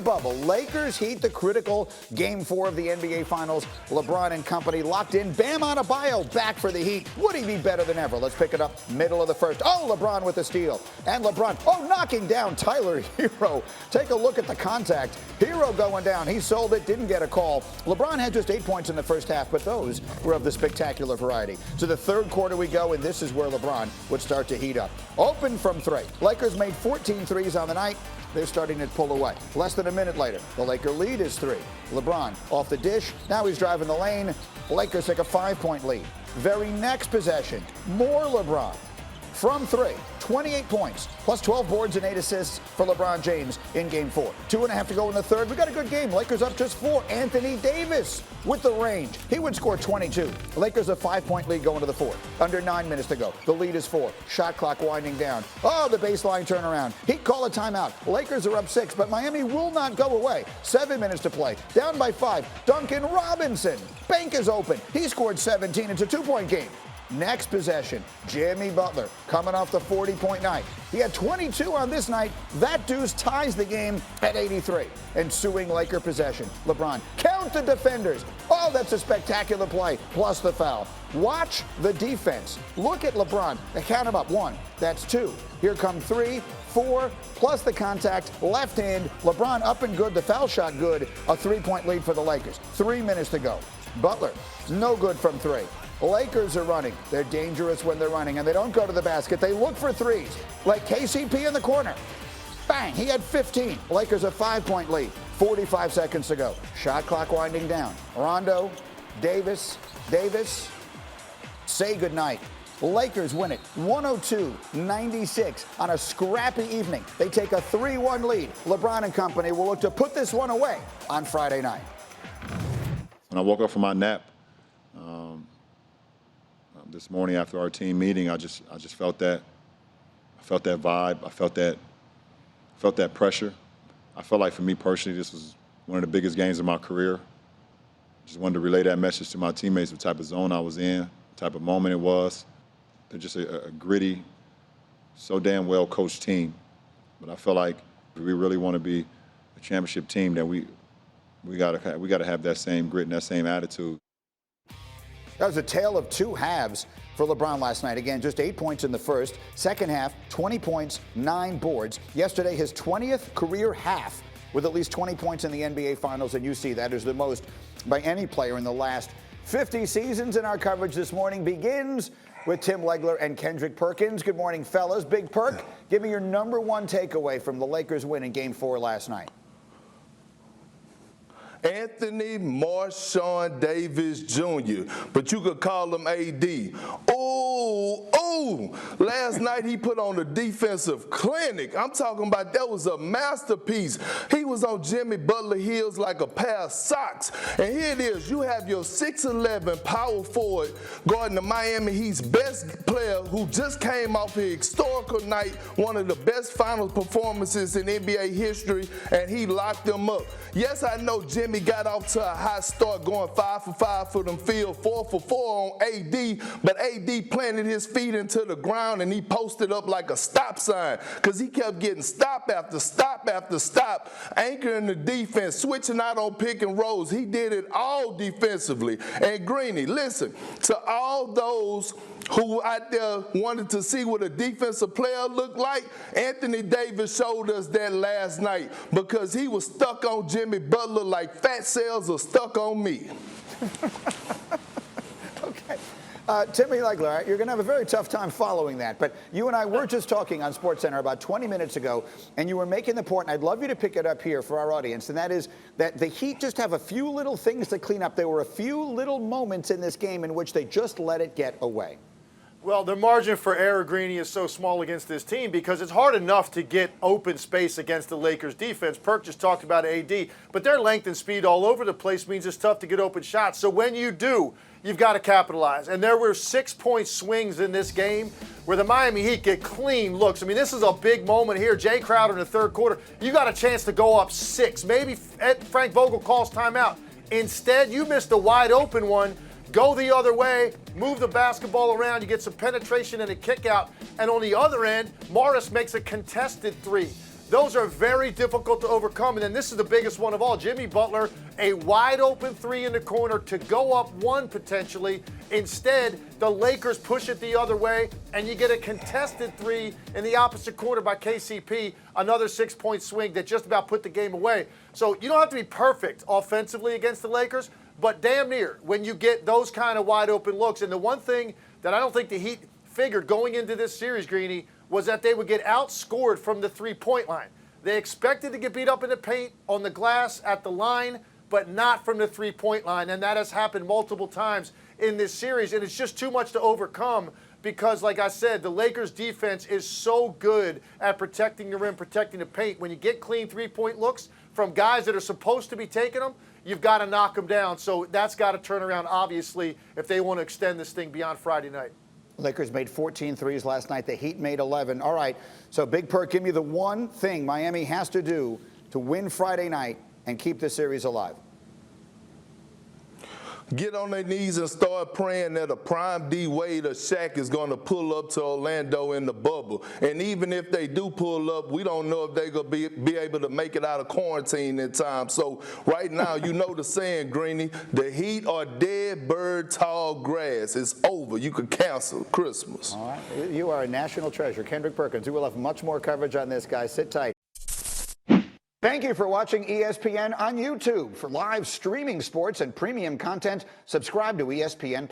bubble. Lakers Heat, the critical Game 4 of the NBA Finals. LeBron and company locked in. Bam Adebayo back for the Heat. Would he be better than ever? Let's pick it up middle of the first. Oh, LeBron with the steal. And LeBron, knocking down Tyler Hero. Take a look at the contact. Hero going down. He sold it, didn't get a call. LeBron had just 8 points in the first half, but those were of the spectacular variety. To the third quarter we go, and this is where LeBron would start to heat up. Open from three. Lakers made 14 threes on the night. They're starting to pull away. Less than a minute later, the Laker lead is 3. LeBron off the dish. Now he's driving the lane. The Lakers take a 5-point lead. Very next possession, more LeBron. From 3, 28 points, plus 12 boards and 8 assists for LeBron James in Game 4. 2.5 to go in the third. We got a good game. Lakers up just 4. Anthony Davis with the range. He would score 22. Lakers a 5-point lead going to the fourth. Under 9 minutes to go. The lead is 4. Shot clock winding down. Oh, the baseline turnaround. Heat call a timeout. Lakers are up 6, but Miami will not go away. 7 minutes to play. Down by 5. Duncan Robinson. Bank is open. He scored 17. It's a 2-point game. Next possession, Jimmy Butler coming off the 40-point night. He had 22 on this night. That deuce ties the game at 83. Ensuing Laker possession. LeBron, count the defenders. Oh, that's a spectacular play, plus the foul. Watch the defense. Look at LeBron. Count him up. 1, that's 2. Here come 3, 4, plus the contact. Left hand, LeBron up and good. The foul shot good. A 3-point lead for the Lakers. 3 minutes to go. Butler, no good from 3. Lakers are running. They're dangerous when they're running, and they don't go to the basket. They look for threes, like KCP in the corner. Bang, he had 15. Lakers a 5-point lead. 45 seconds to go. Shot clock winding down. Rondo, Davis, say goodnight. Lakers win it 102-96 on a scrappy evening. They take a 3-1 lead. LeBron and company will look to put this one away on Friday night. When I woke up from my nap, this morning after our team meeting, I just felt that. I felt that vibe. I felt that pressure. I felt like for me personally, this was one of the biggest games of my career. Just wanted to relay that message to my teammates, the type of zone I was in, the type of moment it was. They're just a gritty, so damn well coached team. But I feel like if we really want to be a championship team, then we gotta have that same grit and that same attitude. That was a tale of 2 halves for LeBron last night. Again, just 8 points in the first. Second half, 20 points, 9 boards. Yesterday, his 20th career half with at least 20 points in the NBA Finals, and you see that is the most by any player in the last 50 seasons. And our coverage this morning begins with Tim Legler and Kendrick Perkins. Good morning, fellas. Big Perk, give me your number 1 takeaway from the Lakers win in Game 4 last night. Anthony Marshawn Davis Jr., but you could call him AD. Last night he put on a defensive clinic. I'm talking about that was a masterpiece. He was on Jimmy Butler heels like a pair of socks. And here it is. You have your 6'11" power forward guarding the Miami Heat's best player who just came off a historical night, one of the best finals performances in NBA history, and he locked them up. Yes, I know Jimmy got off to a hot start going 5 for 5 for them field, 4 for 4 on AD, but AD planted his feet into the ground and he posted up like a stop sign because he kept getting stop after stop after stop, anchoring the defense, switching out on pick and rolls. He did it all defensively. And Greeny, listen, to all those who out there wanted to see what a defensive player looked like, Anthony Davis showed us that last night because he was stuck on Jimmy Butler like fat cells are stuck on me. Okay. Timmy Legler, you're going to have a very tough time following that, but you and I were just talking on SportsCenter about 20 minutes ago, and you were making the point, and I'd love you to pick it up here for our audience, and that is that the Heat just have a few little things to clean up. There were a few little moments in this game in which they just let it get away. Well, the margin for error, Greeny, is so small against this team because it's hard enough to get open space against the Lakers' defense. Perk just talked about AD, but their length and speed all over the place means it's tough to get open shots. So when you do, you've got to capitalize. And there were 6-point swings in this game where the Miami Heat get clean looks. I mean, this is a big moment here. Jay Crowder in the third quarter, you got a chance to go up 6. Maybe Frank Vogel calls timeout. Instead, you missed a wide open one. Go the other way, move the basketball around, you get some penetration and a kick out. And on the other end, Morris makes a contested 3. Those are very difficult to overcome. And then this is the biggest one of all. Jimmy Butler, a wide open three in the corner to go up one potentially. Instead, the Lakers push it the other way, and you get a contested three in the opposite corner by KCP, another 6-point swing that just about put the game away. So you don't have to be perfect offensively against the Lakers, but damn near when you get those kind of wide open looks. And the one thing that I don't think the Heat figured going into this series, Greeny, was that they would get outscored from the three-point line. They expected to get beat up in the paint, on the glass, at the line, but not from the three-point line. And that has happened multiple times in this series. And it's just too much to overcome because, like I said, the Lakers' defense is so good at protecting the rim, protecting the paint. When you get clean three-point looks from guys that are supposed to be taking them, you've got to knock them down. So that's got to turn around, obviously, if they want to extend this thing beyond Friday night. Lakers made 14 threes last night. The Heat made 11. All right, so Big Perk, give me the one thing Miami has to do to win Friday night and keep the series alive. Get on their knees and start praying that a prime D Wade or Shaq is going to pull up to Orlando in the bubble. And even if they do pull up, we don't know if they're going to be able to make it out of quarantine in time. So right now, you know the saying, Greeny, the Heat are dead bird, tall grass. It's over. You can cancel Christmas. All right, you are a national treasure. Kendrick Perkins. We will have much more coverage on this, guys. Sit tight. Thank you for watching ESPN on YouTube. For live streaming sports and premium content, subscribe to ESPN+.